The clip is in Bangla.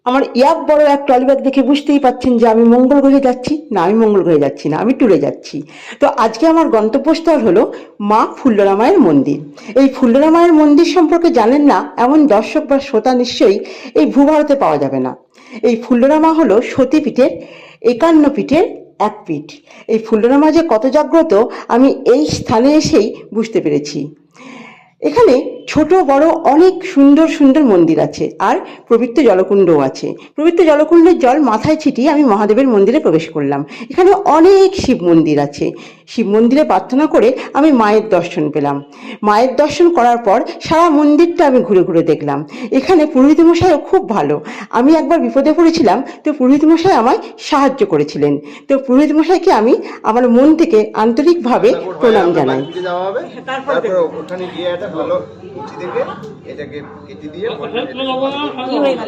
আমার বড় এক ট্রলি ব্যাগ দেখে বুঝতেই পাচ্ছেন যে আমি মঙ্গল গ্রহে যাচ্ছি না, আমি মঙ্গল গ্রহে যাচ্ছি না, আমি ট্যুরে যাচ্ছি। তো আজকে আমার গন্তব্যস্থল হলো মা ফুল্লরা মায়ের মন্দির। এই ফুল্লরা মায়ের মন্দির সম্পর্কে জানেন না এমন দর্শক বা শ্রোতা নিশ্চয়ই এই ভূভারতে পাওয়া যাবে না। এই ফুল্লরা মা হলো সতীপীঠের 51 পীঠের এক পীঠ। এই ফুল্লরা মা যে কত জাগ্রত আমি এই স্থানে এসেই বুঝতে পেরেছি। এখানে ছোট বড় অনেক সুন্দর সুন্দর মন্দির আছে, আর পবিত্র জলকুণ্ডও আছে। পবিত্র জলকুণ্ডের জল মাথায় ছিটিয়ে আমি মহাদেবের মন্দিরে প্রবেশ করলাম। এখানে অনেক শিব মন্দির আছে। শিব মন্দিরে প্রার্থনা করে আমি মায়ের দর্শন পেলাম। মায়ের দর্শন করার পর সারা মন্দিরটা আমি ঘুরে ঘুরে দেখলাম। এখানে পুরোহিত মশাইও খুব ভালো। আমি একবার বিপদে পড়েছিলাম, তো পুরোহিত মশাই আমায় সাহায্য করেছিলেন। তো পুরোহিত মশাইকে আমি আমার মন থেকে আন্তরিকভাবে প্রণাম জানাই। তারপর ওখানে গিয়ে একটা ভালো কুচি দেখে এটাকে কেটে দিয়ে